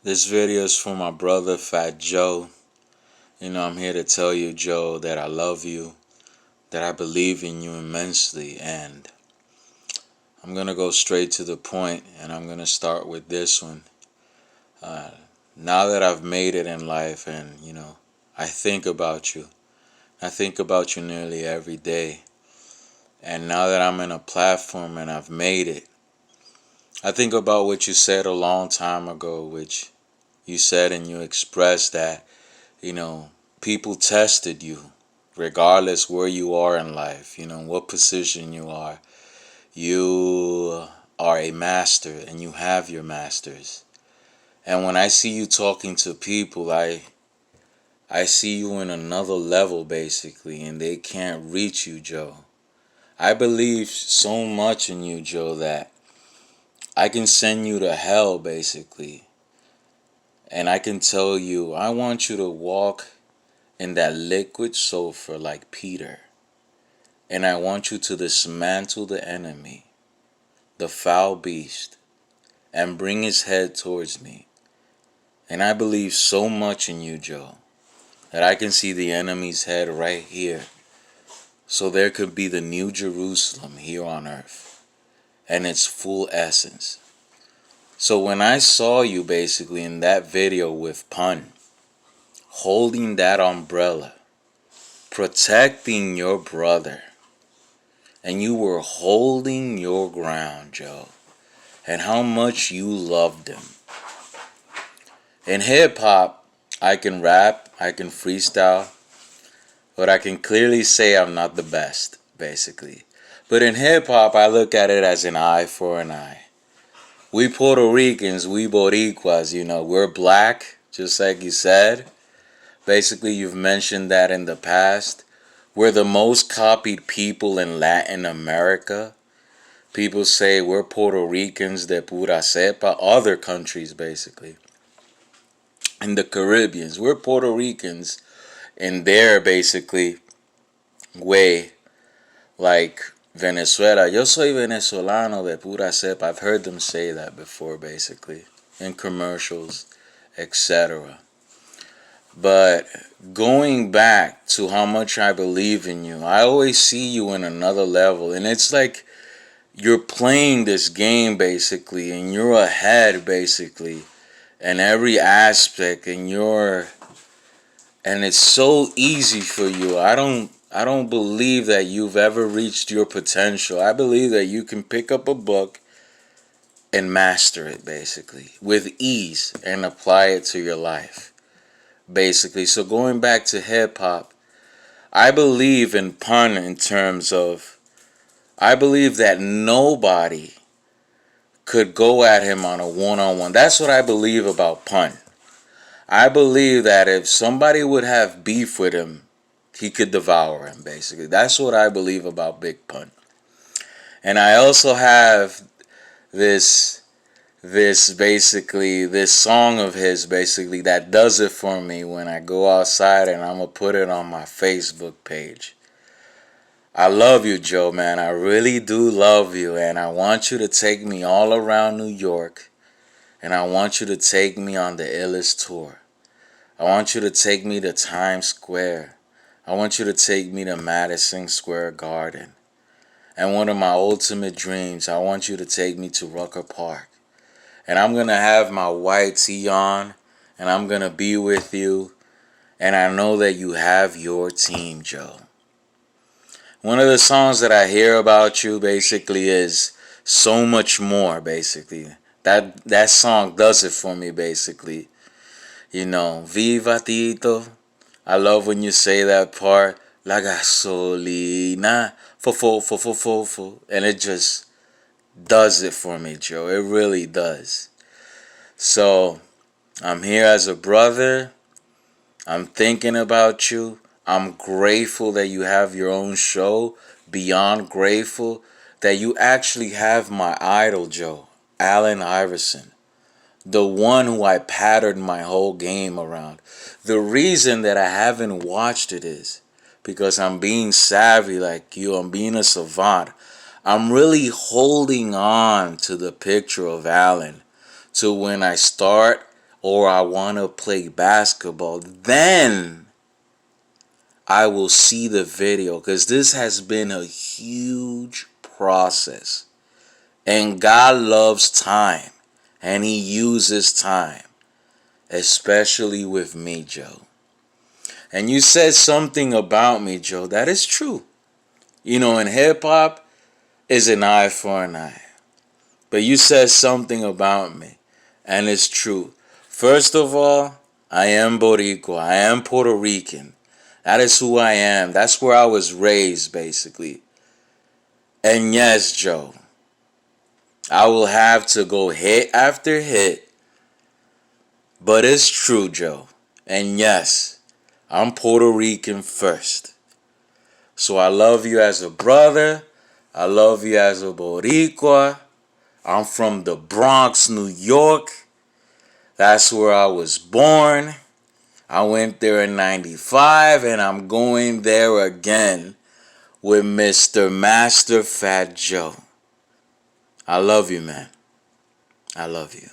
This video is for my brother Fat Joe. I'm here to tell you, Joe, that I love you, that I believe in you immensely, and I'm gonna go straight to the point, and I'm gonna start with this one. Uh, Now that I've made it in life, and I think about you. I think about you nearly every day. And now that I'm in a platform and I've made it, I think about what you said a long time ago, which you said and you expressed that, you know, people tested you regardless where you are in life, what position you are. You are a master and you have your masters. And when I see you talking to people, I see you in another level basically, and they can't reach you, Joe. I believe so much in you, Joe, that I can send you to hell basically. And I can tell you, I want you to walk in that liquid sulfur like Peter. And I want you to dismantle the enemy, the foul beast, and bring his head towards me. And I believe so much in you, Joe, that I can see the enemy's head right here. So there could be the new Jerusalem here on earth and its full essence. So when I saw you basically in that video with Pun, holding that umbrella, protecting your brother, and you were holding your ground, Joe, and how much you loved him. In hip hop, I can rap, I can freestyle, but I can clearly say I'm not the best, basically. But in hip hop, I look at it as an eye for an eye. We Puerto Ricans, we Boricuas, we're black, just like you said. Basically, you've mentioned that in the past. We're the most copied people in Latin America. People say we're Puerto Ricans de pura cepa, other countries basically. In the Caribbeans, we're Puerto Ricans in their basically way, like Venezuela. Yo soy venezolano de pura cepa. I've heard them say that before basically in commercials, etc. But going back to how much I believe in you, I always see you in another level. And it's like you're playing this game basically, and you're ahead basically in every aspect, and it's so easy for you. I don't believe that you've ever reached your potential. I believe that you can pick up a book and master it basically with ease and apply it to your life. Basically. So going back to hip hop, I believe in Pun in terms of I believe that nobody could go at him on a one-on-one. That's what I believe about Pun. I believe that if somebody would have beef with him, he could devour him basically. That's what I believe about Big Pun. And I also have this this song of his basically that does it for me when I go outside, and I'm gonna put it on my Facebook page. I love you, Joe, man. I really do love you, and I want you to take me all around New York, and I want you to take me on the illest tour. I want you to take me to Times Square. I want you to take me to Madison Square Garden. And one of my ultimate dreams, I want you to take me to Rucker Park. And I'm going to have my white tee on, and I'm going to be with you. And I know that you have your team, Joe. One of the songs that I hear about you basically is So Much More, basically. That song does it for me, basically. Viva Tito. I love when you say that part. La gasolina. Fo. And it just does it for me, Joe. It really does. So, I'm here as a brother. I'm thinking about you. I'm grateful that you have your own show. Beyond grateful that you actually have my idol, Joe, Allen Iverson. The one who I patterned my whole game around. The reason that I haven't watched it is because I'm being savvy like you. I'm being a savant. I'm really holding on to the picture of Allen to when I start or I want to play basketball, then I will see the video, because this has been a huge process. And God loves time, and He uses time, especially with me, Joe. And you said something about me, Joe, that is true. You know, in hip hop, is an eye for an eye. But you said something about me, and it's true. First of all, I am Boricua. I am Puerto Rican. That is who I am. That's where I was raised, basically. And yes, Joe, I will have to go hit after hit. But it's true, Joe. And yes, I'm Puerto Rican first. So I love you as a brother. I love you as a Boricua. I'm from the Bronx, New York. That's where I was born. I went there in 95, and I'm going there again with Mr. Master Fat Joe. I love you, man. I love you.